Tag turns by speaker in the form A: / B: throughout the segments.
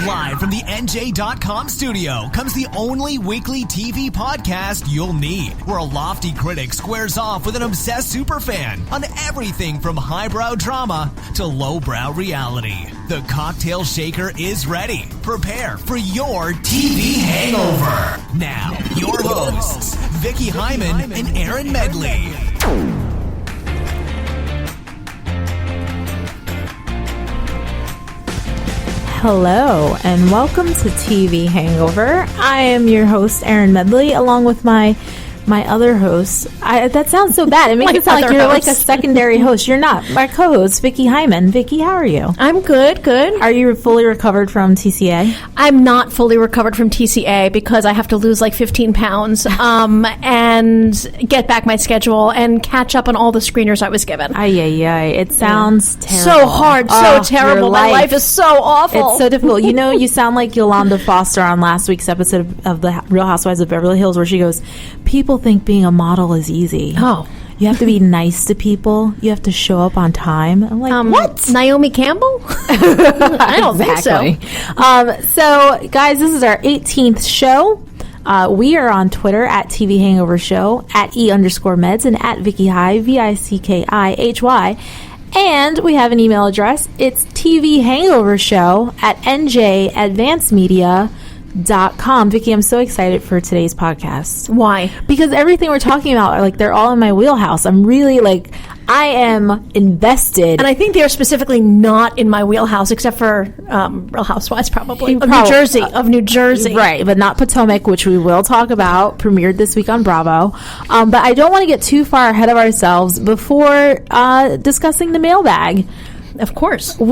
A: Live from the NJ.com studio comes the only weekly TV podcast you'll need, where a lofty critic squares off with an obsessed superfan on everything from highbrow drama to lowbrow reality. The cocktail shaker is ready. Prepare for your TV hangover. Now, your hosts, Vicki Hyman and Erin Medley.
B: Hello and welcome to TV Hangover. I am your host, Erin Medley, along with my other host. That sounds so bad. It makes it sound like you're like a secondary host. You're not. My co-host, Vicki Hyman. Vicki, how are you?
C: I'm good.
B: Are you fully recovered from TCA?
C: I'm not fully recovered from TCA because I have to lose like 15 pounds and get back my schedule and catch up on all the screeners I was given.
B: It sounds terrible.
C: So hard, so terrible. My life is so awful.
B: It's so difficult. You know, you sound like Yolanda Foster on last week's episode of the Real Housewives of Beverly Hills, where she goes, people think being a model is easy.
C: Oh.
B: You have to be nice to people. You have to show up on time. I'm like, what?
C: Naomi Campbell? I don't think so.
B: So, guys, this is our 18th show. We are on Twitter at TV Hangover Show, at E_meds, and at Vicki High, VICKIHY. And we have an email address. It's tvhangovershow at NJ.com. Vicki, I'm so excited for today's podcast.
C: Why?
B: Because everything we're talking about, like, they're all in my wheelhouse. I'm really, I am invested.
C: And I think they're specifically not in my wheelhouse, except for Real Housewives, probably. Of New Jersey.
B: Right, but not Potomac, which we will talk about, premiered this week on Bravo. But I don't want to get too far ahead of ourselves before discussing the mailbag.
C: Of course.
B: Let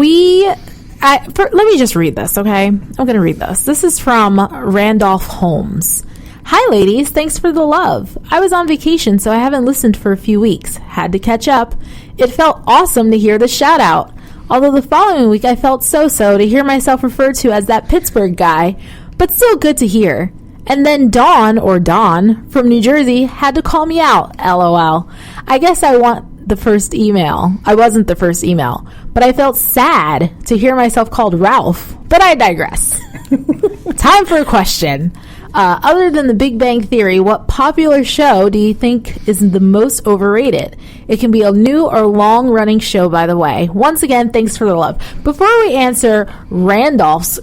B: me just read this, okay? I'm going to read this. This is from Randolph Holmes. Hi, ladies. Thanks for the love. I was on vacation, so I haven't listened for a few weeks. Had to catch up. It felt awesome to hear the shout out. Although the following week I felt so-so to hear myself referred to as that Pittsburgh guy, but still good to hear. And then Dawn from New Jersey had to call me out, LOL. I guess I wasn't the first email, but I felt sad to hear myself called Ralph. But I digress. Time for a question. Other than the Big Bang Theory, what popular show do you think is the most overrated? It can be a new or long-running show, by the way. Once again, thanks for the love. Before we answer Randolph's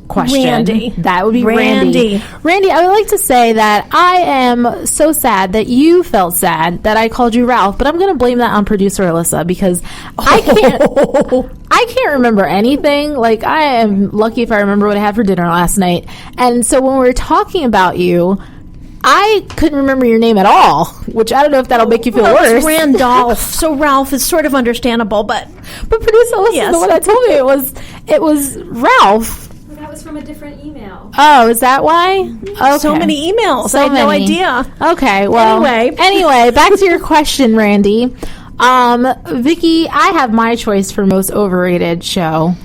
B: question,
C: Randy.
B: That would be Randy. Randy, I would like to say that I am so sad that you felt sad that I called you Ralph, but I'm going to blame that on producer Alyssa because I can't remember anything. Like, I am lucky if I remember what I had for dinner last night. And so when we were talking about you, I couldn't remember your name at all, which I don't know if that'll make you feel worse.
C: Randolph. So Ralph is sort of understandable, but
B: producer Alyssa, the one that told me it was Ralph.
D: That was from a different email.
B: Oh, is that why? Okay.
C: So many emails. I had no idea.
B: Okay, well. Anyway, back to your question, Randy. Vicki, I have my choice for most overrated show.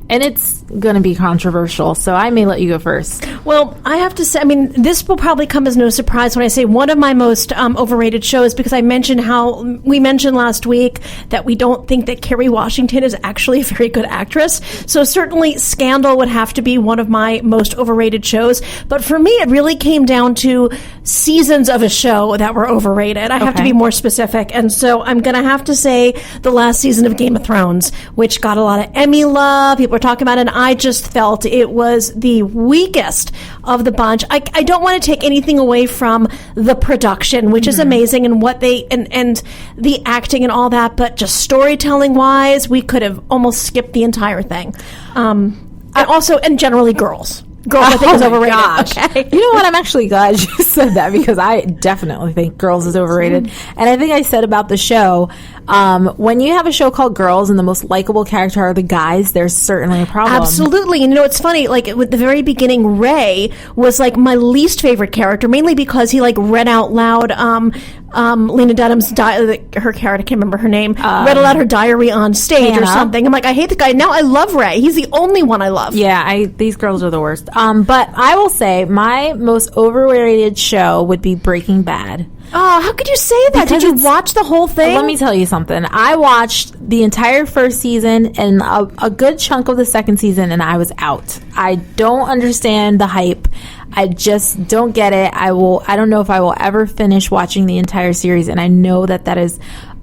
B: And it's going to be controversial, so I may let you go first.
C: Well, I have to say, this will probably come as no surprise when I say one of my most overrated shows, because we mentioned last week that we don't think that Kerry Washington is actually a very good actress. So certainly Scandal would have to be one of my most overrated shows. But for me, it really came down to seasons of a show that were overrated. I have to be more specific. And so I'm going to have to say the last season of Game of Thrones, which got a lot of Emmy love. People were talking about it, and I just felt it was the weakest of the bunch. I don't want to take anything away from the production, which is amazing, and what they and the acting and all that, but just storytelling wise, we could have almost skipped the entire thing. And generally girls, I think is overrated.
B: Gosh. Okay. You know what? I'm actually glad you said that, because I definitely think Girls is overrated. And I think I said about the show, when you have a show called Girls and the most likable character are the guys, there's certainly a problem.
C: Absolutely. And it's funny, like with the very beginning, Ray was like my least favorite character, mainly because he read out loud Lena Dunham's her character, I can't remember her name, read aloud her diary on stage Hannah. Or something. I'm like, I hate the guy. Now I love Ray. He's the only one I love.
B: Yeah, these girls are the worst. But I will say my most overrated show would be Breaking Bad.
C: Oh, how could you say that?
B: Because
C: Did you watch the whole thing?
B: Let me tell you something. I watched the entire first season and a good chunk of the second season, and I was out. I don't understand the hype. I just don't get it. I don't know if I will ever finish watching the entire series, and I know that is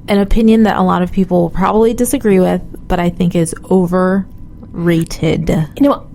B: an opinion that a lot of people will probably disagree with, but I think is overrated.
C: You know,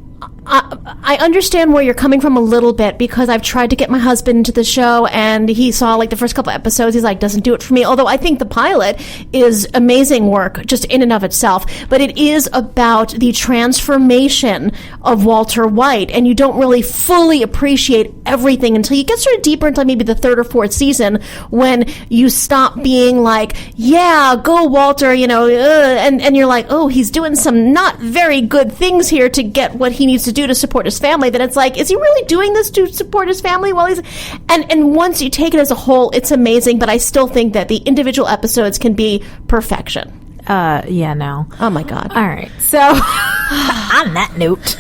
C: I understand where you're coming from a little bit, because I've tried to get my husband into the show, and he saw like the first couple episodes. He's like, doesn't do it for me. Although I think the pilot is amazing work just in and of itself, but it is about the transformation of Walter White, and you don't really fully appreciate everything until you get sort of deeper into maybe the third or fourth season, when you stop being like, yeah, go Walter, and you're like, oh, he's doing some not very good things here to get what he needs to do to support his family. Then it's like, is he really doing this to support his family while he's... And once you take it as a whole, it's amazing, but I still think that the individual episodes can be perfection.
B: Yeah, no.
C: Oh my God.
B: All right. So, on that note,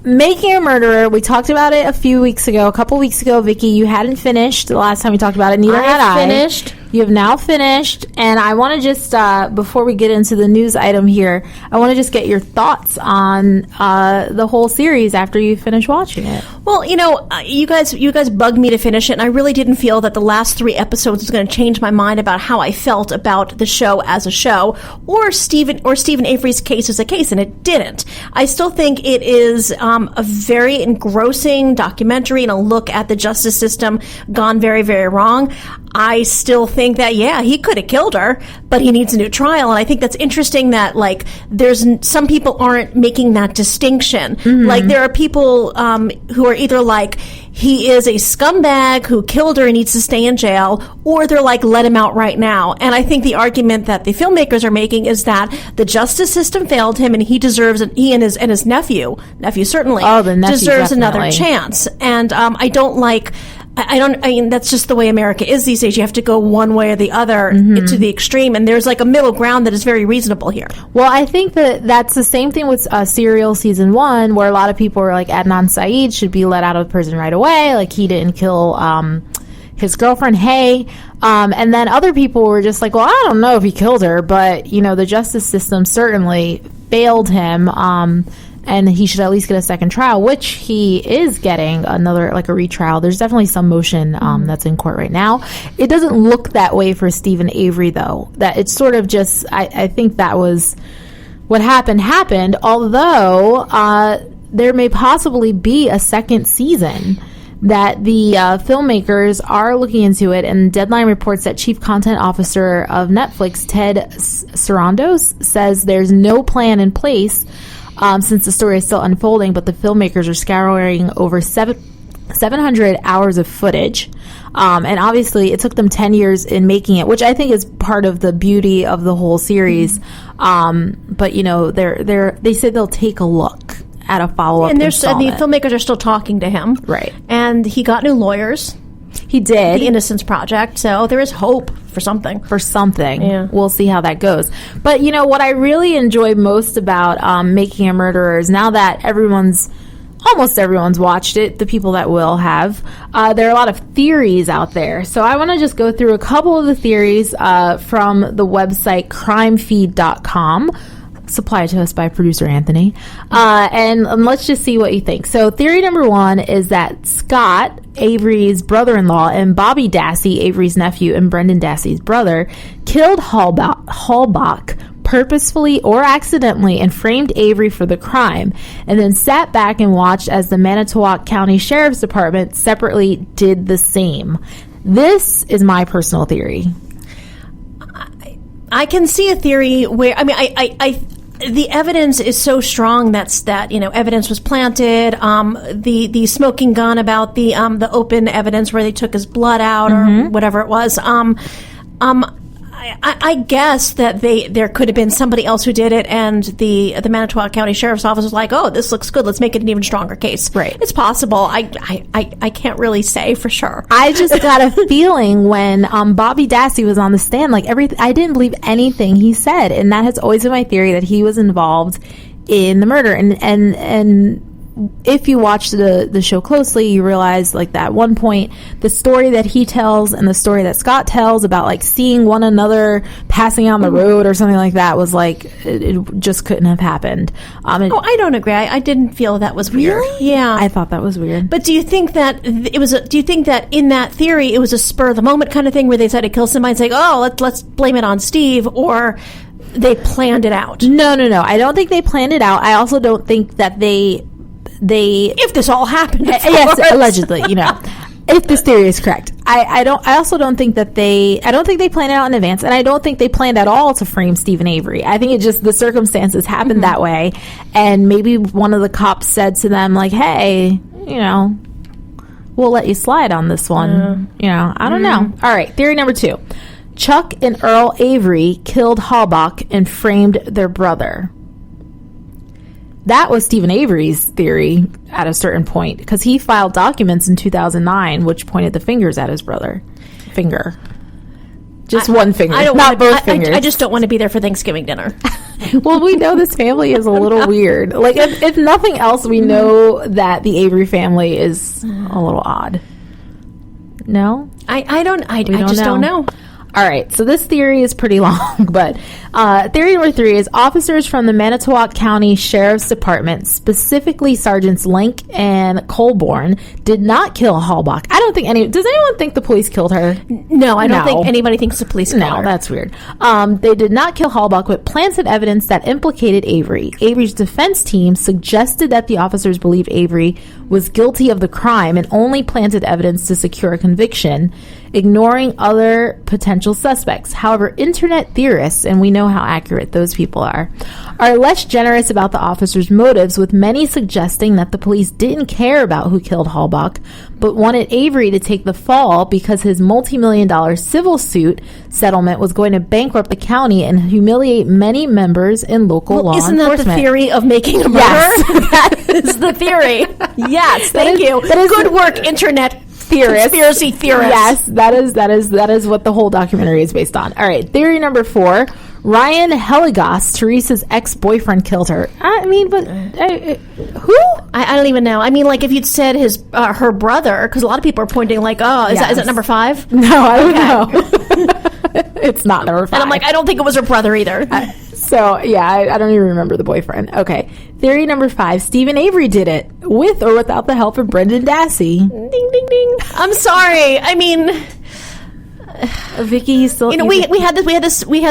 B: Making a Murderer, we talked about it a couple weeks ago. Vicki, you hadn't finished the last time we talked about it. Neither had I.
C: Finished.
B: You have now finished, and I want to just, before we get into the news item here, I want to just get your thoughts on the whole series after you finish watching it.
C: Well, you guys bugged me to finish it, and I really didn't feel that the last 3 episodes was going to change my mind about how I felt about the show as a show, or Stephen Avery's case as a case, and it didn't. I still think it is a very engrossing documentary and a look at the justice system gone very, very wrong. I still think that, yeah, he could have killed her, but he needs a new trial. And I think that's interesting that, like, there's some people aren't making that distinction. Mm-hmm. Like, there are people who are either like, he is a scumbag who killed her and needs to stay in jail, or they're like, let him out right now. And I think the argument that the filmmakers are making is that the justice system failed him, and he deserves, he and his nephew certainly,
B: the nephew
C: deserves
B: definitely.
C: another chance. And I mean, that's just the way America is these days. You have to go one way or the other to the extreme, and there's like a middle ground that is very reasonable here.
B: Well, I think that's the same thing with Serial Season 1, where a lot of people were like, Adnan Syed should be let out of prison right away. Like, he didn't kill his girlfriend, Hay. And then other people were just like, well, I don't know if he killed her, but, the justice system certainly failed him. And he should at least get a second trial, which he is getting another, like a retrial. There's definitely some motion that's in court right now. It doesn't look that way for Stephen Avery, though. That it's sort of just, I think that was what happened, although there may possibly be a second season. That the filmmakers are looking into it, and Deadline reports that Chief Content Officer of Netflix, Ted Sarandos, says there's no plan in place since the story is still unfolding, but the filmmakers are scouring over 700 hours of footage. And obviously it took them 10 years in making it, which I think is part of the beauty of the whole series. But they said they'll take a look at a follow-up
C: and the
B: installment.
C: filmmakers are still talking to him.
B: Right.
C: And he got new lawyers.
B: He did.
C: The Innocence Project. So there is hope for something.
B: Yeah. We'll see how that goes. But, what I really enjoy most about Making a Murderer is, now that almost everyone's watched it, the people that will have, there are a lot of theories out there. So I want to just go through a couple of the theories from the website crimefeed.com. Supplied to us by producer Anthony. And let's just see what you think. So theory number 1 is that Scott, Avery's brother-in-law, and Bobby Dassey, Avery's nephew, and Brendan Dassey's brother, killed Halbach purposefully or accidentally and framed Avery for the crime, and then sat back and watched as the Manitowoc County Sheriff's Department separately did the same. This is my personal theory.
C: I can see a theory where, the evidence is so strong that evidence was planted. The smoking gun about the open evidence where they took his blood out or whatever it was. I guess that there could have been somebody else who did it, and the Manitowoc County Sheriff's Office was like, oh, this looks good, let's make it an even stronger case.
B: Right.
C: It's possible. I can't really say for sure.
B: I just got a feeling when Bobby Dassey was on the stand, I didn't believe anything he said, and that has always been my theory, that he was involved in the murder. And if you watch the show closely, you realize like that at one point, the story that he tells and the story that Scott tells about like seeing one another passing on the road or something like that was like, it just couldn't have happened.
C: I don't agree. I didn't feel that was weird.
B: Really?
C: Yeah.
B: I thought that was weird.
C: But do you think that do you think that in that theory, it was a spur of the moment kind of thing where they decided to kill somebody and say, oh, let's blame it on Steve, or they planned it out?
B: No. I don't think they planned it out. I also don't think that they
C: if this all happened,
B: yes, allegedly, if this theory is correct. I don't think they planned it out in advance, and I don't think they planned at all to frame Stephen Avery. I think it just, the circumstances happened that way, and maybe one of the cops said to them like, hey, we'll let you slide on this one. I don't know. All right, theory number 2. Chuck and Earl Avery killed Halbach and framed their brother. That was Stephen Avery's theory at a certain point, because he filed documents in 2009 which pointed the fingers at his brother. Just one finger, not both fingers.
C: I just don't want to be there for Thanksgiving dinner.
B: Well, we know this family is a little weird. Like, if nothing else, we know that the Avery family is a little odd. No?
C: I just don't know.
B: All right, so this theory is pretty long, but theory number 3 is officers from the Manitowoc County Sheriff's Department, specifically Sergeants Link and Colborne, did not kill Halbach. I don't think does anyone think the police killed her?
C: No, I don't think anybody thinks the police killed her.
B: No, that's weird. They did not kill Halbach, but planted evidence that implicated Avery. Avery's defense team suggested that the officers believed Avery was guilty of the crime and only planted evidence to secure a conviction, ignoring other potential suspects. However, internet theorists, and we know how accurate those people are less generous about the officers' motives, with many suggesting that the police didn't care about who killed Halbach, but wanted Avery to take the fall because his multi-million-dollar civil suit settlement was going to bankrupt the county and humiliate many members in local law enforcement.
C: Isn't that the theory of making a murder?
B: Yes.
C: That is the theory. Yes, thank you. Good work, internet theorists. Conspiracy theorists.
B: Yes, that is what the whole documentary is based on. All right, theory number 4. Ryan Heligas, Teresa's ex-boyfriend, killed her. I mean, but who?
C: I don't even know. I mean, like, if you'd said her brother, because a lot of people are pointing like, oh, is that number 5?
B: No, I don't know. It's not number 5.
C: And I'm like, I don't think it was her brother either.
B: So, yeah, I don't even remember the boyfriend. Okay. Theory number 5. Stephen Avery did it, with or without the help of Brendan Dassey.
C: Ding, ding, ding. I'm sorry. I mean,
B: Vicki, you still...
C: we had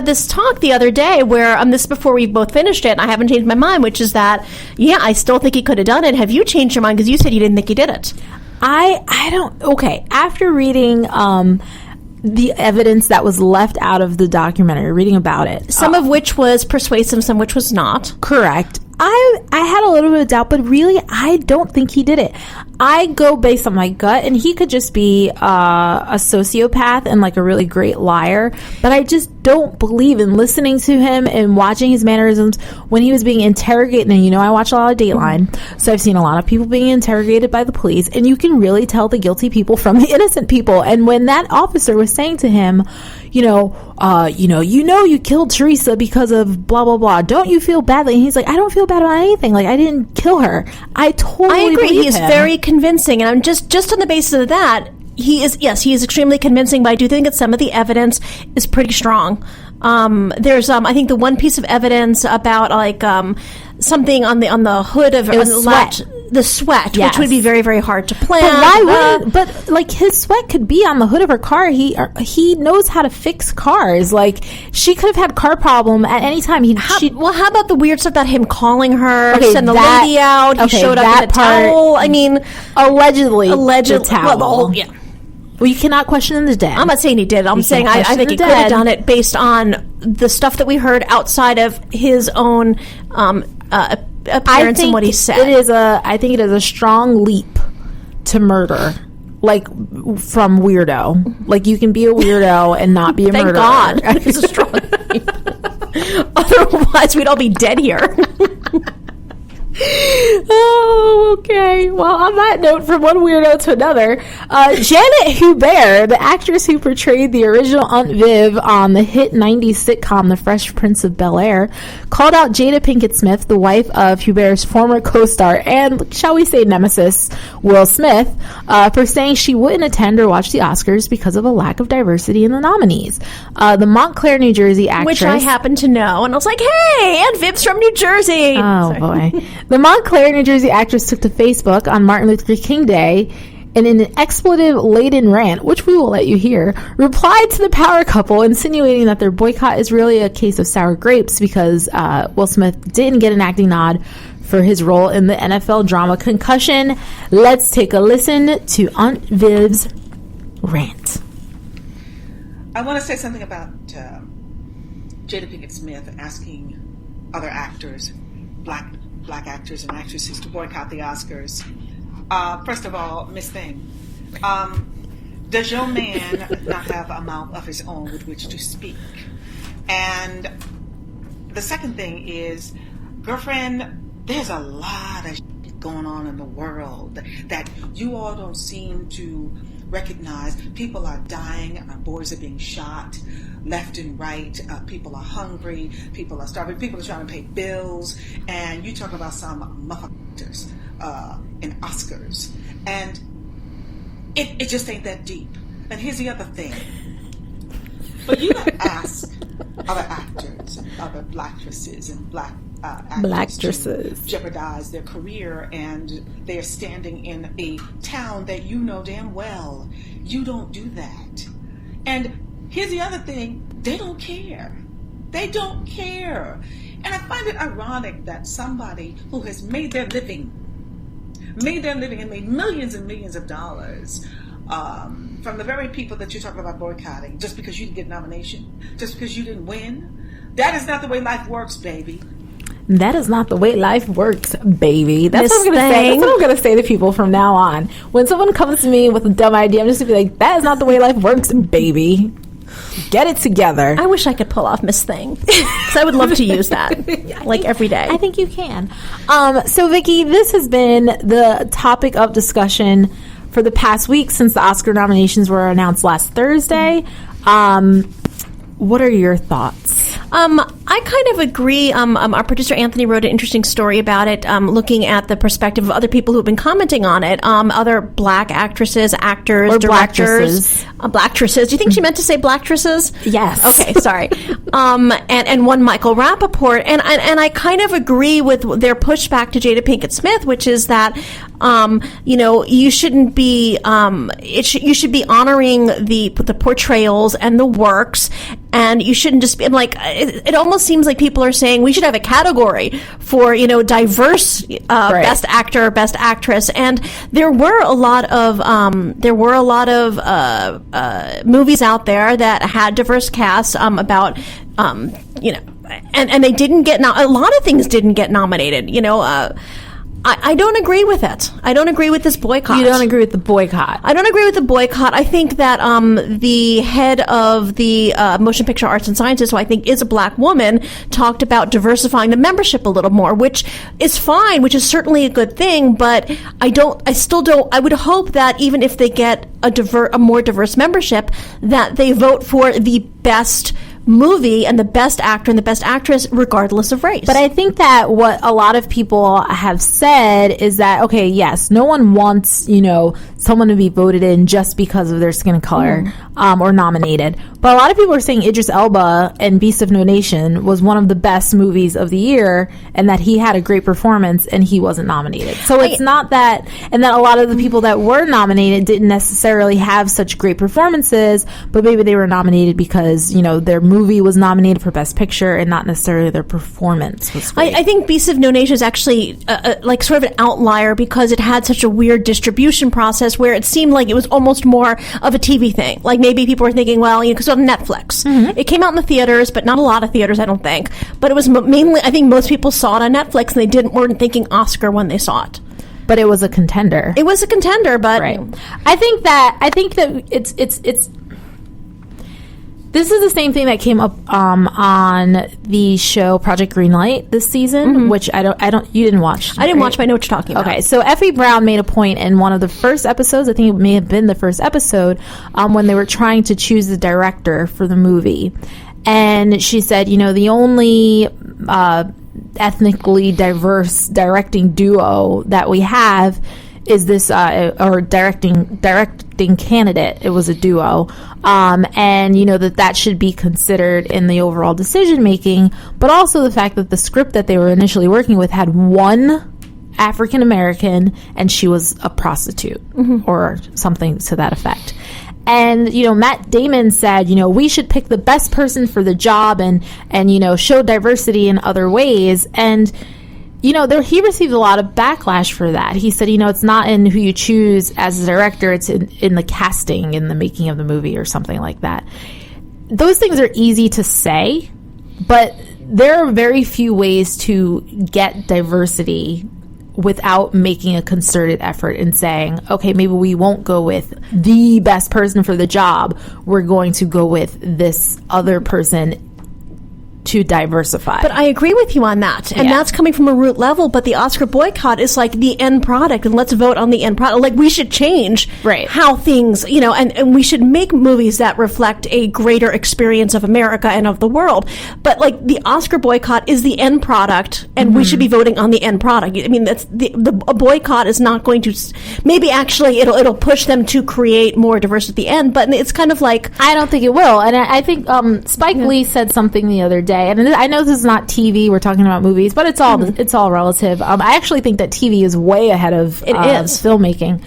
C: this talk the other day where, this before we both finished it, and I haven't changed my mind, which is that, yeah, I still think he could have done it. Have you changed your mind? Because you said you didn't think he did it.
B: I don't... Okay. After reading... the evidence that was left out of the documentary, reading about it.
C: Some of which was persuasive, some which was not.
B: Correct. I had a little bit of doubt, but really, I don't think he did it. I go based on my gut, and he could just be a sociopath and like a really great liar, but I just don't believe in listening to him and watching his mannerisms when he was being interrogated. And I watch a lot of Dateline, so I've seen a lot of people being interrogated by the police, and you can really tell the guilty people from the innocent people. And when that officer was saying to him, you killed Teresa because of blah blah blah, don't you feel badly? And he's like, I don't feel bad about anything, like I didn't kill her. I agree.
C: He is very convincing, and I'm just on the basis of that, he is extremely convincing, but I do think that some of the evidence is pretty strong. There's I think the one piece of evidence about like something on the hood of the sweat,
B: yes,
C: which would be very, very hard to plan.
B: But why would? But like his sweat could be on the hood of her car. He knows how to fix cars. Like she could have had car problem at any time.
C: How about the weird stuff about him calling her, send the lady out? He showed up in a towel. I mean,
B: allegedly, the towel.
C: Yeah.
B: Well, you cannot question the dead.
C: I'm not saying he did. I'm saying I think he could have done it based on the stuff that we heard outside of his own appearance and what he said.
B: I think it is a strong leap to murder, like from weirdo. Like you can be a weirdo and not be a murderer.
C: Thank God, it's a strong leap. Otherwise, we'd all be dead here.
B: Oh, okay. Okay, well, on that note, from one weirdo to another, Janet Hubert, the actress who portrayed the original Aunt Viv on the hit 90s sitcom The Fresh Prince of Bel-Air, called out Jada Pinkett Smith, the wife of Hubert's former co-star and, shall we say, nemesis, Will Smith, for saying she wouldn't attend or watch the Oscars because of a lack of diversity in the nominees. The Montclair, New Jersey actress...
C: Which I happen to know, and I was like, hey, Aunt Viv's from New Jersey!
B: Oh, boy. The Montclair, New Jersey actress took to Facebook on Martin Luther King Day and in an expletive-laden rant, which we will let you hear, replied to the power couple, insinuating that their boycott is really a case of sour grapes because Will Smith didn't get an acting nod for his role in the NFL drama Concussion. Let's take a listen to Aunt Viv's rant.
E: I want to say something about Jada Pinkett Smith asking other actors, black actors and actresses, to boycott the Oscars. First of all, Miss Thing, does your man not have a mouth of his own with which to speak? And the second thing is, girlfriend, there's a lot of shit going on in the world that you all don't seem to recognize. People are dying, our boys are being shot left and right, people are hungry, people are starving, people are trying to pay bills, and you talk about some motherfuckers in Oscars, and it just ain't that deep. And here's the other thing, for you to ask other actors and other blackstresses and actresses to jeopardize their career, and they're standing in a town that you know damn well, you don't do that. And here's the other thing, they don't care. They don't care. And I find it ironic that somebody who has made their living and made millions and millions of dollars from the very people that you're talking about boycotting, just because you didn't get a nomination, just because you didn't win, that is not the way life works, baby.
B: That is not the way life works, baby. That's what I'm going to say. That's what I'm going to say to people from now on. When someone comes to me with a dumb idea, I'm just going to be like, that is not the way life works, baby. Get it together.
C: I wish I could pull off Miss Thing, because I would love to use that, like every day.
B: I think you can. So, Vicki, this has been the topic of discussion for the past week since the Oscar nominations were announced last Thursday. What are your thoughts?
C: I kind of agree. Our producer Anthony wrote an interesting story about it, looking at the perspective of other people who've been commenting on it. Other black actresses, actors, or directors. Blackstresses. Do you think she meant to say blackstresses?
B: Yes.
C: Okay, sorry. And one Michael Rappaport. And I kind of agree with their pushback to Jada Pinkett Smith, which is that, you shouldn't be, you should be honoring the portrayals and the works, and you shouldn't just be, like, it almost seems like people are saying we should have a category for, diverse, best actor, best actress. And there were a lot of movies out there that had diverse casts, about, and they didn't get, a lot of things didn't get nominated, I don't agree with it. I don't agree with this boycott.
B: You don't agree with the boycott?
C: I don't agree with the boycott. I think that the head of the Motion Picture Arts and Sciences, who I think is a black woman, talked about diversifying the membership a little more, which is fine, which is certainly a good thing, but I would hope that even if they get a more diverse membership, that they vote for the best movie and the best actor and the best actress regardless of race.
B: But I think that what a lot of people have said is that, okay, yes, no one wants, someone to be voted in just because of their skin color, or nominated. But a lot of people are saying Idris Elba and Beast of No Nation was one of the best movies of the year, and that he had a great performance and he wasn't nominated. So it's not that, and that a lot of the people that were nominated didn't necessarily have such great performances, but maybe they were nominated because, their movie was nominated for Best Picture and not necessarily their performance was great.
C: I think Beast of No Nation is actually like sort of an outlier because it had such a weird distribution process where it seemed like it was almost more of a TV thing. Like maybe people were thinking, well, because on Netflix. Mm-hmm. It came out in the theaters, but not a lot of theaters, I don't think. But it was mainly, I think most people saw it on Netflix and they weren't thinking Oscar when they saw it.
B: But it was a contender.
C: It was a contender, but
B: right. I think that it's This is the same thing that came up on the show Project Greenlight this season, which you didn't watch.
C: I didn't watch, but I know what you're talking about.
B: Okay, so Effie Brown made a point in one of the first episodes, I think it may have been the first episode, when they were trying to choose the director for the movie. And she said, the only ethnically diverse directing duo that we have is this, or directing candidate. It was a duo. And, that should be considered in the overall decision making, but also the fact that the script that they were initially working with had one African American and she was a prostitute or something to that effect. And, Matt Damon said, we should pick the best person for the job and show diversity in other ways. And, he received a lot of backlash for that. He said, it's not in who you choose as a director, it's in the casting, in the making of the movie or something like that. Those things are easy to say, but there are very few ways to get diversity without making a concerted effort in saying, okay, maybe we won't go with the best person for the job. We're going to go with this other person to diversify.
C: But I agree with you on that. And that's coming from a root level, but the Oscar boycott is like the end product, and let's vote on the end product. Like, we should change how things, and we should make movies that reflect a greater experience of America and of the world. But like, the Oscar boycott is the end product, and we should be voting on the end product. I mean, that's a boycott is not going to, maybe actually it'll push them to create more diversity at the end, but it's kind of like,
B: I don't think it will. And I think Spike Lee said something the other day, and I know this is not TV, we're talking about movies, but it's all relative. I actually think that TV is way ahead of filmmaking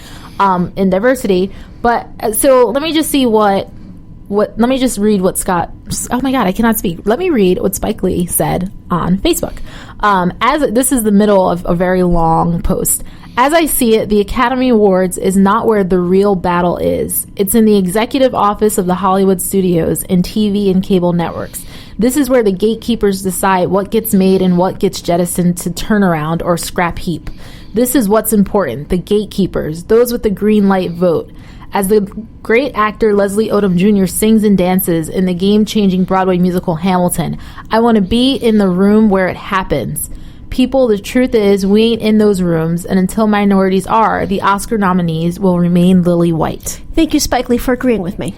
B: in diversity. But so let me just see let me just read what Scott, oh my God, I cannot speak. Let me read what Spike Lee said on Facebook. As this is the middle of a very long post. As I see it, the Academy Awards is not where the real battle is. It's in the executive office of the Hollywood studios and TV and cable networks. This is where the gatekeepers decide what gets made and what gets jettisoned to turnaround or scrap heap. This is what's important. The gatekeepers, those with the green light vote. As the great actor Leslie Odom Jr. sings and dances in the game-changing Broadway musical Hamilton, I want to be in the room where it happens. People, the truth is, we ain't in those rooms, and until minorities are, the Oscar nominees will remain lily white.
C: Thank you, Spike Lee, for agreeing with me.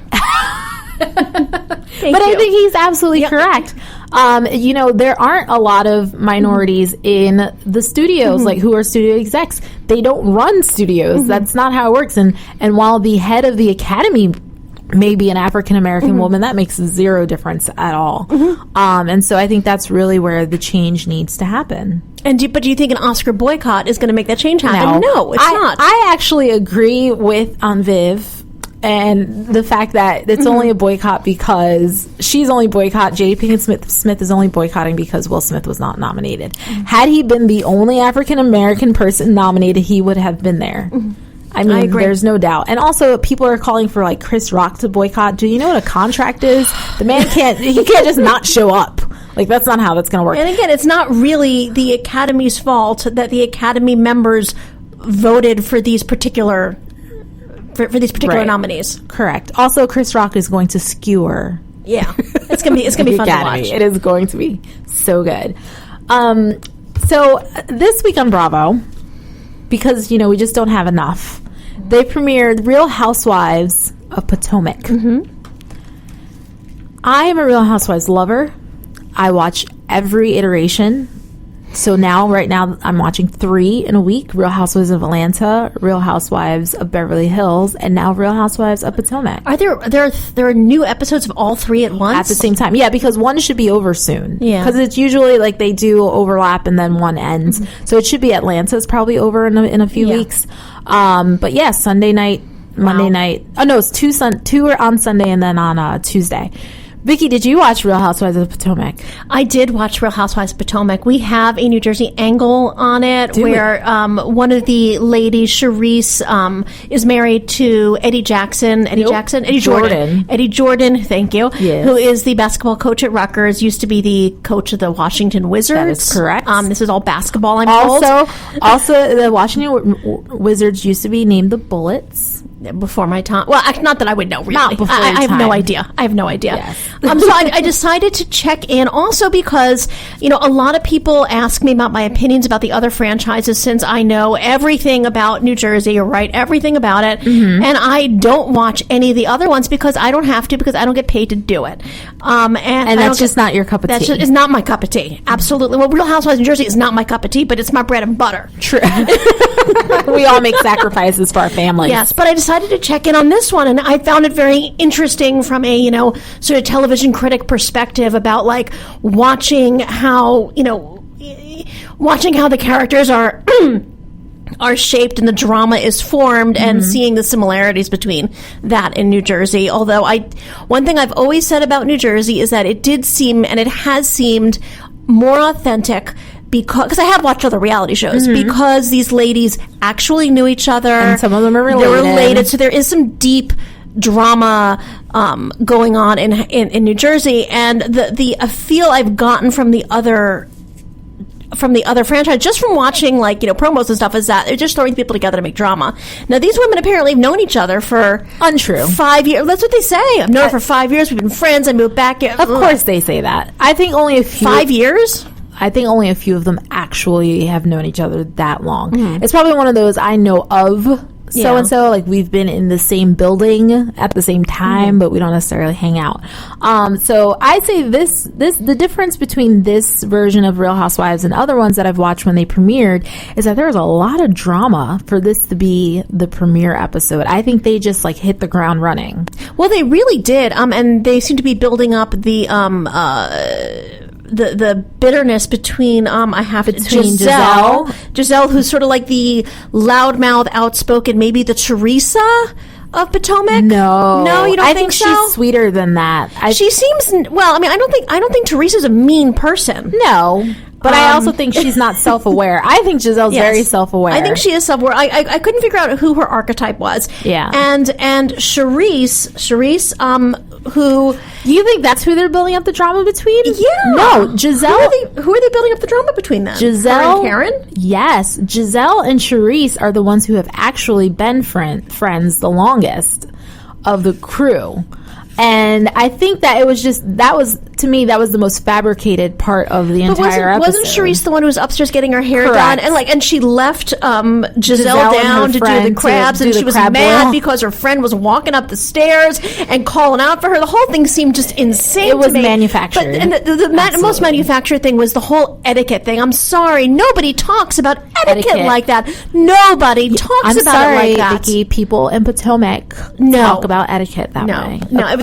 B: I think he's absolutely correct. There aren't a lot of minorities in the studios, like who are studio execs. They don't run studios. That's not how it works. And while the head of the Academy may be an African-American woman, that makes zero difference at all. And so I think that's really where the change needs to happen.
C: But do you think an Oscar boycott is going to make that change happen? No, it's not.
B: I actually agree with Viv. And the fact that it's only a boycott because she's only J.D. Pinkett Smith is only boycotting because Will Smith was not nominated. Had he been the only African American person nominated, he would have been there. I mean, I agree. There's no doubt. And also, people are calling for like Chris Rock to boycott. Do you know what a contract is? The man can't just not show up. Like, that's not how that's going to work.
C: And again, it's not really the Academy's fault that the Academy members voted for these particular nominees.
B: Correct. Also, Chris Rock is going to skewer.
C: Yeah, it's gonna be fun to watch.
B: It is going to be so good. So this week on Bravo, because we just don't have enough, they premiered Real Housewives of Potomac. I am a Real Housewives lover. I watch every iteration. So right now, I'm watching 3 in a week: Real Housewives of Atlanta, Real Housewives of Beverly Hills, and now Real Housewives of Potomac.
C: Are there are new episodes of all 3 at once?
B: At the same time. Yeah, because one should be over soon.
C: Yeah.
B: Because it's usually like they do overlap and then one ends. So it should be Atlanta's probably over in a few weeks. But yeah, Sunday night, Monday night. Oh no, it's 2 are on Sunday and then on Tuesday. Vicki, did you watch Real Housewives of Potomac?
C: I did watch Real Housewives of Potomac. We have a New Jersey angle on it where one of the ladies, Charisse, is married to Eddie Jordan. Eddie Jordan, thank you.
B: Yes.
C: Who is the basketball coach at Rutgers, used to be the coach of the Washington Wizards.
B: That is correct.
C: This is all basketball, I'm told.
B: Also, the Washington Wizards used to be named the Bullets.
C: Before my time. Well, not that I would know, really.
B: Not before
C: I have
B: your
C: no
B: time.
C: idea. I have no idea.
B: Yes.
C: So I decided to check in also because, a lot of people ask me about my opinions about the other franchises since I know everything about New Jersey or write everything about it. Mm-hmm. And I don't watch any of the other ones because I don't have to, because I don't get paid to do it. And
B: that's just not your cup of tea.
C: It's not my cup of tea. Absolutely. Well, Real Housewives of New Jersey is not my cup of tea, but it's my bread and butter.
B: True. We all make sacrifices for our families.
C: Yes, but I decided to check in on this one, and I found it very interesting from a, sort of television critic perspective about, like, watching how the characters are are shaped and the drama is formed, and seeing the similarities between that and New Jersey. Although one thing I've always said about New Jersey is that it did seem, and it has seemed, more authentic because I have watched other reality shows, because these ladies actually knew each other.
B: And some of them are related.
C: They're related, so there is some deep drama going on in New Jersey, and the feel I've gotten from the other franchise, just from watching, like, promos and stuff, is that they're just throwing people together to make drama. Now, these women apparently have known each other for
B: untrue
C: 5 years. That's what they say. I've known her for 5 years. We've been friends. I moved back.
B: Of course they say that. I think only a few.
C: 5 years?
B: I think only a few of them actually have known each other that long. It's probably one of those I know of so-and-so, like we've been in the same building at the same time, but we don't necessarily hang out. So I'd say the difference between this version of Real Housewives and other ones that I've watched when they premiered is that there was a lot of drama for this to be the premiere episode. I think they just, like, hit the ground running.
C: Well, they really did. And they seem to be building up the bitterness between Giselle, who's sort of like the loudmouth, outspoken, maybe the Teresa of Potomac. No, you don't
B: I
C: think
B: so?
C: she's
B: sweeter than that.
C: She seems, well, I mean, I don't think Teresa's a mean person.
B: No. But I also think she's not self-aware. I think Giselle's very self-aware.
C: I think she is self-aware. I couldn't figure out who her archetype was.
B: Yeah.
C: And Charisse, who...
B: You think that's who they're building up the drama between?
C: Yeah.
B: No, Giselle...
C: Who are they building up the drama between then?
B: Giselle...
C: Her and Karen?
B: Yes. Giselle and Charisse are the ones who have actually been friends the longest of the crew. And I think that it was just, to me, that was the most fabricated part of the entire episode.
C: Wasn't Charisse the one who was upstairs getting her hair
B: Correct.
C: done? And she left Giselle down to do the crabs, and she was mad because her friend was walking up the stairs and calling out for her. The whole thing seemed just insane.
B: It was
C: to me.
B: manufactured.
C: But, and the most manufactured thing was the whole etiquette thing. I'm sorry, nobody talks about etiquette like that. Nobody talks about it like that.
B: Vicki, people in Potomac talk about etiquette that way.
C: No, I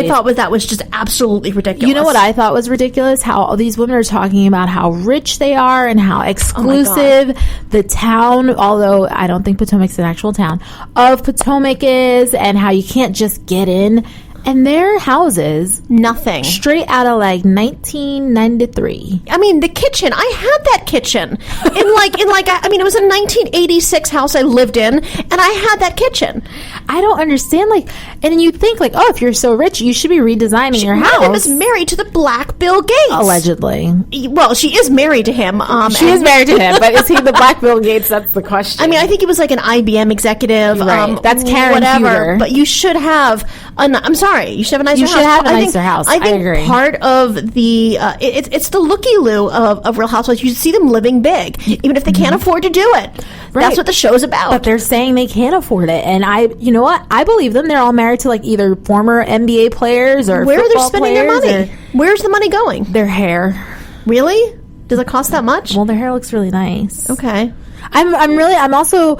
C: thought that was just absolutely ridiculous.
B: You know what I thought was ridiculous? How all these women are talking about how rich they are and how exclusive the town, although I don't think Potomac's an actual town, of Potomac is, and how you can't just get in. And their houses,
C: nothing.
B: Straight out of, like, 1993.
C: I mean, the kitchen. I had that kitchen it was a 1986 house I lived in, and I had that kitchen.
B: I don't understand, like, and you think, like, oh, if you're so rich, you should be redesigning your house.
C: She was married to the Black Bill Gates.
B: Allegedly.
C: Well, she is married to him.
B: She is married to him, but is he the Black Bill Gates? That's the question.
C: I mean, I think he was like an IBM executive.
B: Right. That's Karen
C: whatever.
B: Huger.
C: But you should have I'm sorry. You should have a nicer house.
B: You should have a nicer house.
C: I think
B: agree.
C: part of the it's the looky-loo of Real Housewives. You see them living big, even if they can't afford to do it. Right. That's what the show's about.
B: But they're saying they can't afford it, and you know what? I believe them. They're all married to, like, either former NBA players or
C: where
B: football
C: are they spending their money? Where's the money going?
B: Their hair.
C: Really? Does it cost that much?
B: Well, their hair looks really nice.
C: Okay.
B: I'm also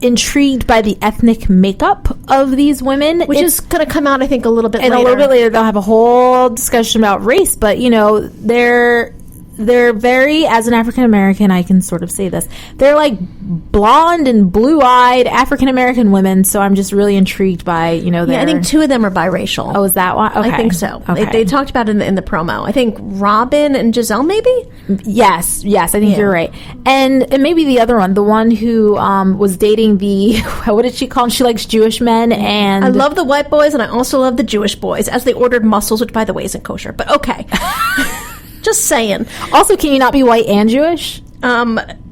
B: intrigued by the ethnic makeup of these women,
C: which is going to come out, I think, a little bit later.
B: And a little bit later, they'll have a whole discussion about race. But they're very, as an African American, I can sort of say this. They're like blonde and blue-eyed African American women. So I'm just really intrigued by
C: I think two of them are biracial.
B: Oh, is that one? Okay.
C: I think so.
B: Okay.
C: They talked about it in the promo. I think Robin and Giselle, maybe.
B: Yes. I think you're right. And maybe the other one, the one who was dating the what did she call him? She likes Jewish men, and
C: I love the white boys, and I also love the Jewish boys, as they ordered mussels, which, by the way, isn't kosher. But okay. Just saying.
B: Also, can you not be white and Jewish?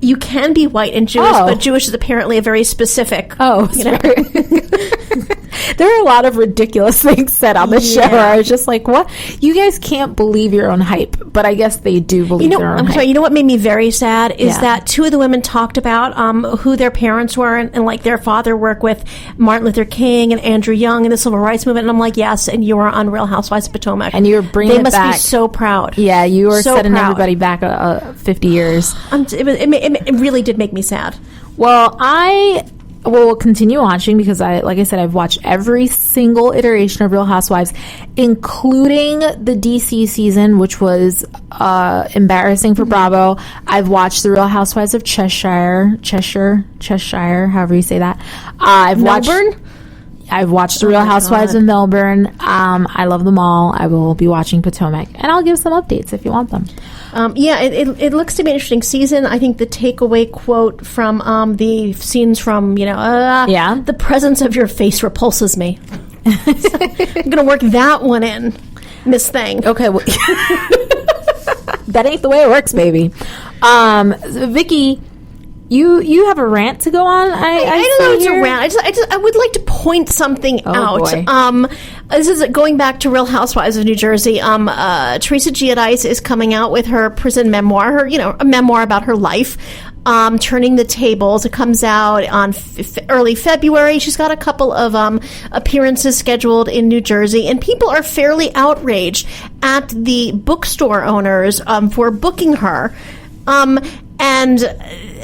C: You can be white and Jewish, but Jewish is apparently a very specific.
B: There are a lot of ridiculous things said on the show. I was just like, what? You guys can't believe your own hype, but I guess they do believe their own hype.
C: Sorry, you know what made me very sad is that two of the women talked about who their parents were and like their father worked with Martin Luther King and Andrew Young in the Civil Rights Movement, and I'm like, yes, and you are on Real Housewives of Potomac.
B: And you're bringing it back.
C: They must be so proud.
B: Yeah, you are setting everybody back 50 years.
C: It really did make me sad.
B: Well, I will continue watching because like I said, I've watched every single iteration of Real Housewives, including the DC season, which was embarrassing for Bravo. I've watched the Real Housewives of Cheshire, however you say that. I've watched the Real Housewives of Melbourne. I love them all. I will be watching Potomac, and I'll give some updates if you want them.
C: It looks to be an interesting season. I think the takeaway quote from the scenes from, the presence of your face repulses me. So I'm going to work that one in, Miss Thing.
B: Okay. Well, that ain't the way it works, baby. Vicki, you have a rant to go on. I
C: don't know if it's a rant. I would like to point something out.
B: Boy.
C: This is going back to Real Housewives of New Jersey. Teresa Giudice is coming out with her prison memoir, a memoir about her life. Turning the Tables. It comes out on early February. She's got a couple of appearances scheduled in New Jersey, and people are fairly outraged at the bookstore owners for booking her.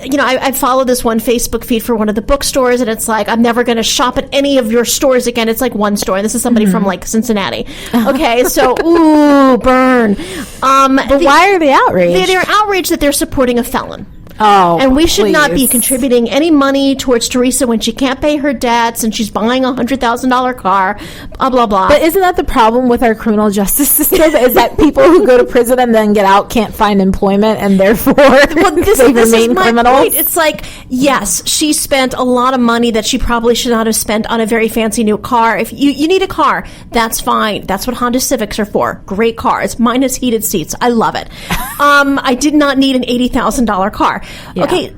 C: I follow this one Facebook feed for one of the bookstores, and it's like, I'm never going to shop at any of your stores again. It's like one store, and this is somebody from like Cincinnati. Okay, so ooh, burn.
B: But why are they outraged?
C: They're outraged that they're supporting a felon.
B: Oh,
C: and we should not be contributing any money towards Teresa when she can't pay her debts and she's buying a $100,000 car, blah, blah, blah.
B: But isn't that the problem with our criminal justice system? Is that people who go to prison and then get out can't find employment, and therefore this remain criminals?
C: Point. It's like, yes, she spent a lot of money that she probably should not have spent on a very fancy new car. If you need a car, that's fine. That's what Honda Civics are for. Great cars. Mine has heated seats. I love it. I did not need an $80,000 car. Yeah. Okay,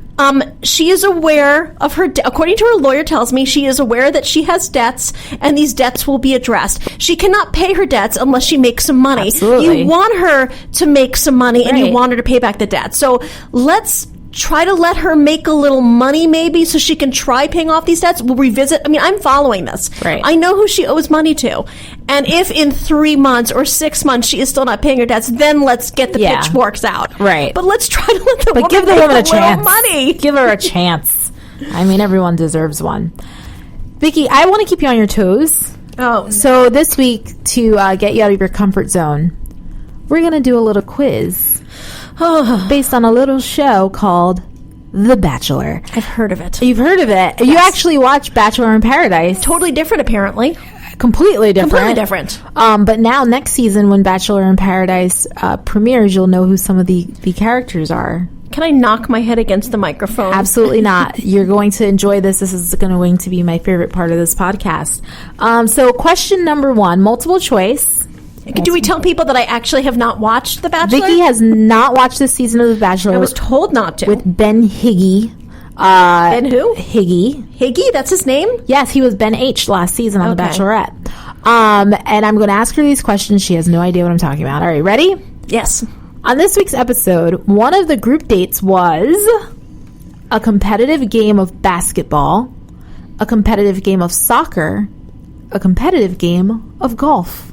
C: she is aware of her, according to her lawyer tells me, she is aware that she has debts, and these debts will be addressed. She cannot pay her debts unless she makes some money.
B: Absolutely.
C: You want her to make some money, and you want her to pay back the debt. So let's try to let her make a little money maybe so she can try paying off these debts. We'll revisit. I mean, I'm following this.
B: Right.
C: I know who she owes money to. And if in 3 months or 6 months she is still not paying her debts, then let's get the pitchforks out.
B: Right.
C: But let's try to let the woman
B: give the
C: make
B: woman a
C: chance.
B: Money. Give her a chance. I mean, everyone deserves one. Vicki, I want to keep you on your toes.
C: Oh.
B: So this week, to get you out of your comfort zone, we're going to do a little quiz. Based on a little show called The Bachelor.
C: I've heard of it.
B: You've heard of it? Yes. You actually watched Bachelor in Paradise.
C: Totally different, apparently.
B: Completely different.
C: Completely different.
B: But now, next season, when Bachelor in Paradise premieres, you'll know who some of the characters are.
C: Can I knock my head against the microphone?
B: Absolutely not. You're going to enjoy this. This is going to be my favorite part of this podcast. So question number 1, multiple choice.
C: Do we tell people that I actually have not watched The Bachelor?
B: Vicki has not watched this season of The Bachelor.
C: I was told not to.
B: With Ben Higgy.
C: Ben who?
B: Higgy.
C: Higgy? That's his name?
B: Yes, he was Ben H last season on The Bachelorette. And I'm going to ask her these questions. She has no idea what I'm talking about. All right, ready?
C: Yes.
B: On this week's episode, one of the group dates was a competitive game of basketball, a competitive game of soccer, a competitive game of golf.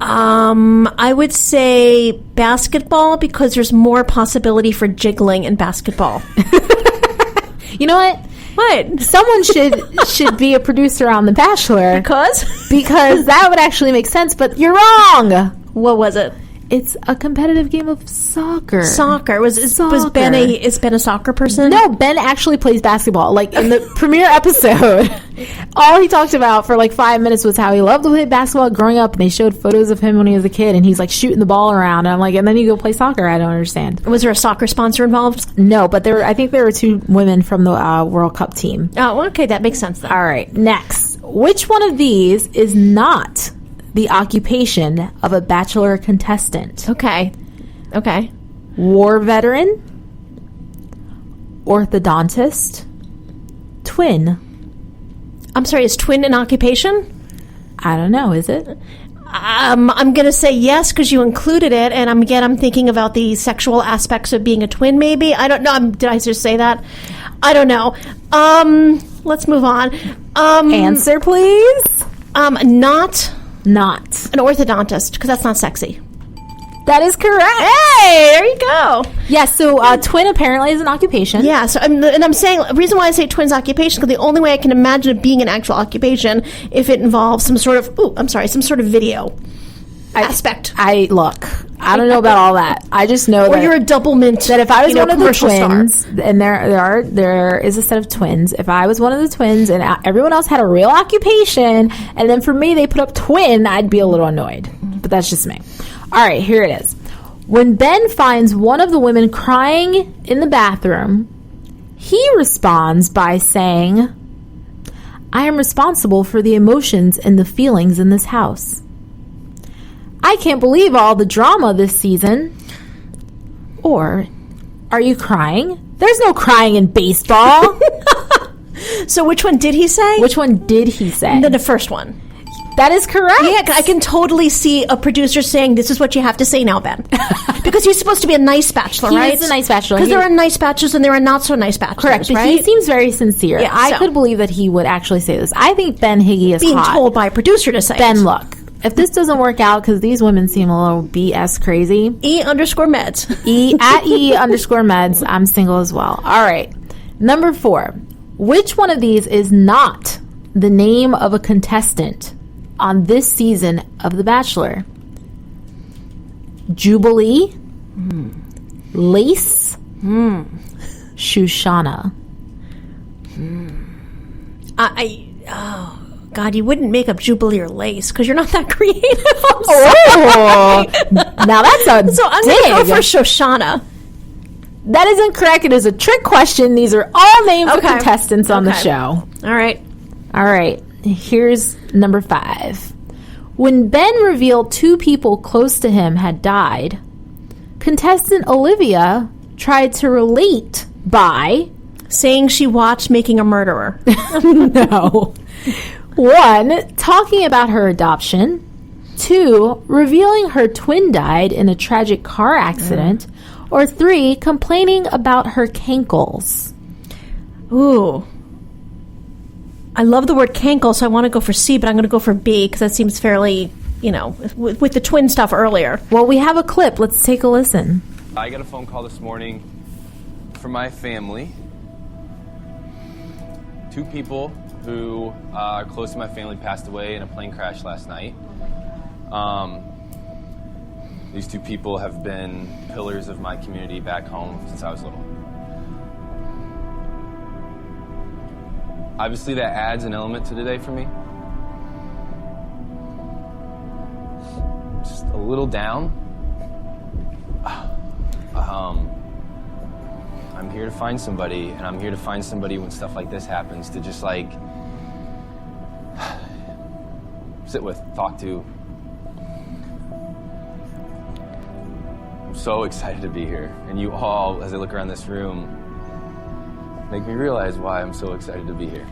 C: I would say basketball because there's more possibility for jiggling in basketball.
B: You know what?
C: What?
B: Someone should be a producer on The Bachelor. Because that would actually make sense, but you're wrong.
C: What was it?
B: It's a competitive game of soccer.
C: Soccer. Is Ben a soccer person?
B: No, Ben actually plays basketball. Like in the premiere episode, all he talked about for like 5 minutes was how he loved to play basketball growing up, and they showed photos of him when he was a kid, and he's like shooting the ball around, and I'm like, and then you go play soccer. I don't understand.
C: Was there a soccer sponsor involved?
B: No, but I think there were 2 women from the World Cup team.
C: Oh, okay, that makes sense then.
B: All right, next. Which one of these is not the occupation of a Bachelor contestant?
C: Okay.
B: War veteran, orthodontist, twin.
C: I'm sorry, is twin an occupation?
B: I don't know, is it?
C: I'm going to say yes because you included it, and I'm thinking about the sexual aspects of being a twin, maybe. I don't know. Did I just say that? I don't know. Let's move on.
B: Answer, please.
C: Not
B: Not.
C: an orthodontist, because that's not sexy.
B: That is correct.
C: Hey, there you go.
B: Yes, so twin apparently is an occupation.
C: Yeah, so I'm saying, the reason why I say twin's occupation, because the only way I can imagine it being an actual occupation if it involves some sort of video aspect.
B: I don't know about all that. I just know
C: Or
B: that
C: you're a double mint,
B: that if I was one of the
C: commercial star.
B: twins, and there is a set of twins, if I was one of the twins and everyone else had a real occupation, and then for me they put up twin, I'd be a little annoyed. But that's just me. All right, here it is. When Ben finds one of the women crying in the bathroom, he responds by saying, I am responsible for the emotions and the feelings in this house. I can't believe all the drama this season. Or, are you crying? There's no crying in baseball.
C: So which one did he say?
B: Which one did he say?
C: The first one.
B: That is correct.
C: Yeah, I can totally see a producer saying, this is what you have to say now, Ben. Because he's supposed to be a nice bachelor,
B: He
C: right?
B: is a nice bachelor.
C: Because there are nice bachelors and there are not so nice bachelors,
B: Correct, but
C: right?
B: he seems very sincere.
C: Yeah,
B: I
C: so.
B: could believe that he would actually say this. I think Ben Higgy is
C: being
B: hot.
C: told by a producer to say
B: Ben,
C: it.
B: look, if this doesn't work out, because these women seem a little BS crazy.
C: E_meds.
B: At E_meds, I'm single as well. All right. Number 4. Which one of these is not the name of a contestant on this season of The Bachelor? Jubilee, Lace, Shoshana.
C: Oh, God, you wouldn't make up Jubilee or Lace because you're not that creative.
B: Oh, now that's a
C: So I'm
B: dig.
C: going to go for Shoshana.
B: That is incorrect. It is a trick question. These are all names of
C: Okay.
B: contestants on the
C: Okay.
B: show.
C: All right.
B: All right. Here's number 5. When Ben revealed 2 people close to him had died, contestant Olivia tried to relate by
C: Saying she watched Making a Murderer.
B: no. 1, talking about her adoption. 2, revealing her twin died in a tragic car accident. Or 3, complaining about her cankles.
C: Ooh. I love the word cankle, so I want to go for C, but I'm going to go for B because that seems fairly, with the twin stuff earlier.
B: Well, we have a clip. Let's take a listen.
F: I got a phone call this morning from my family. 2 people who are close to my family passed away in a plane crash last night. These 2 people have been pillars of my community back home since I was little. Obviously, that adds an element to today for me. Just a little down. I'm here to find somebody, and I'm here to find somebody when stuff like this happens to just sit with, talk to. I'm so excited to be here, and you all, as I look around this room, make me realize why I'm so excited to be here.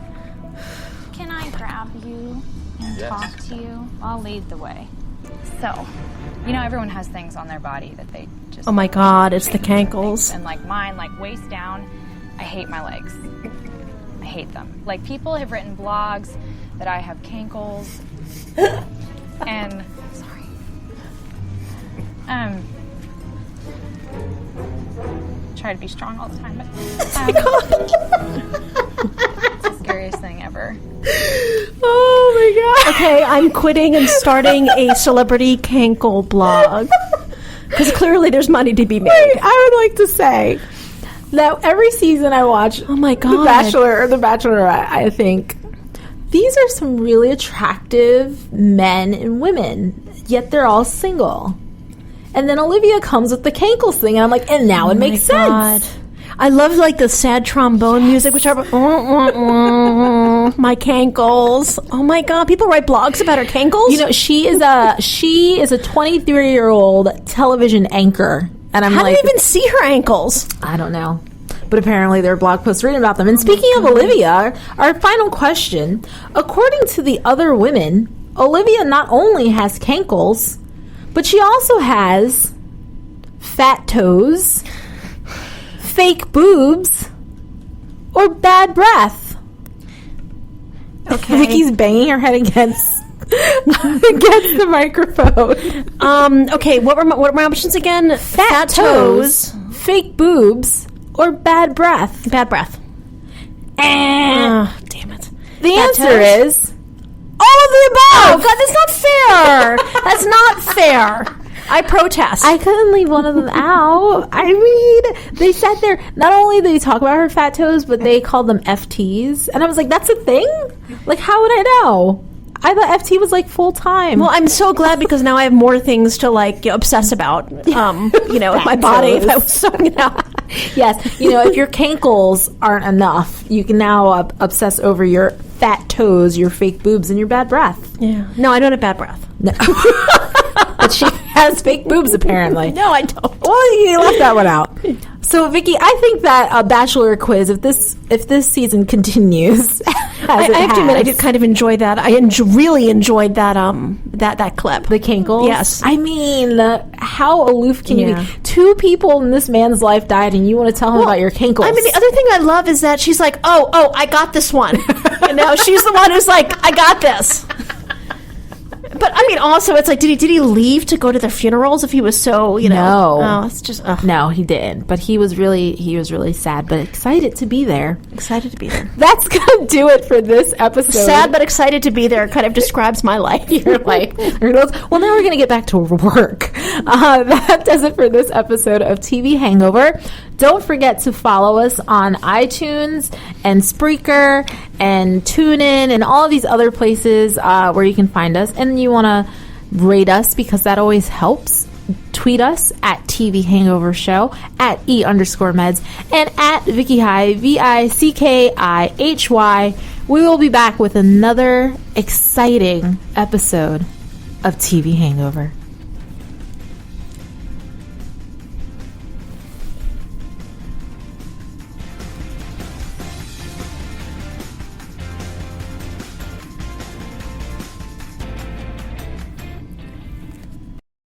G: Can I grab you and
F: Yes.
G: talk to you? I'll lead the way. So, everyone has things on their body that they just...
C: Oh my God, it's the cankles.
G: And mine, waist down, I hate my legs. I hate them. People have written blogs that I have cankles. And, sorry. Try to be strong all the time, but... it's the scariest thing ever.
C: Oh my God. Okay, I'm quitting and starting a celebrity cankle blog. Because clearly there's money to be made.
B: I would like to say that every season I watch
C: Oh my God.
B: The Bachelor or The Bachelorette, I think these are some really attractive men and women, yet they're all single. And then Olivia comes with the cankles thing, and I'm like, and now it makes sense.
C: I love the sad trombone music, which are my cankles. Oh my God, people write blogs about her cankles.
B: She is a 23-year-old television anchor, and I'm
C: How do
B: like,
C: you even see her ankles?
B: I don't know. but apparently there are blog posts written about them. And speaking of Olivia, our final question, according to the other women, Olivia not only has cankles, but she also has fat toes, fake boobs, or bad breath.
C: Okay.
B: Vicky's banging her head against the microphone.
C: Okay, what were my options again?
B: Fat toes, fake boobs, or bad breath.
C: Bad breath.
B: And
C: Damn it.
B: the
C: Fat
B: answer
C: toes?
B: is all of the
C: Oh,
B: above.
C: God, that's not fair. That's not fair. I protest.
B: I couldn't leave one of them out. I mean, they sat there. Not only did they talk about her fat toes, but they called them FTs. And I was like, that's a thing? Like, how would I know? I thought FT was like full time.
C: Well, I'm so glad because now I have more things to like obsess about. With my body. If I was
B: Yes, if your cankles aren't enough, you can now obsess over your fat toes, your fake boobs, and your bad breath.
C: Yeah. No, I don't have bad breath.
B: No. But she has fake boobs, apparently.
C: No, I don't.
B: Well, you left that one out. So, Vicki, I think that Bachelor quiz, if this season continues,
C: I have to admit, I did kind of enjoy that. I really enjoyed that that clip.
B: The cankles?
C: Yes.
B: I mean, how aloof can you
C: Yeah.
B: be? 2 people in this man's life died, and you want to tell him about your cankles.
C: I mean, the other thing I love is that she's like, oh, I got this one. She's the one who's like, I got this. But I mean, also, it's like, did he leave to go to the funerals if he was so,
B: No.
C: Oh, it's just,
B: No, he didn't. But he was really sad, but excited to be there.
C: excited to be there.
B: That's gonna do it for this episode.
C: Sad but excited to be there kind of describes my life.
B: You're like, well, now we're going to get back to work. That does it for this episode of TV Hangover. Don't forget to follow us on iTunes and Spreaker and TuneIn and all of these other places where you can find us. And you want to rate us because that always helps. Tweet us at TV Hangover Show, at E_meds, and at Vicki Hy, VICKIHY. We will be back with another exciting episode of TV Hangover.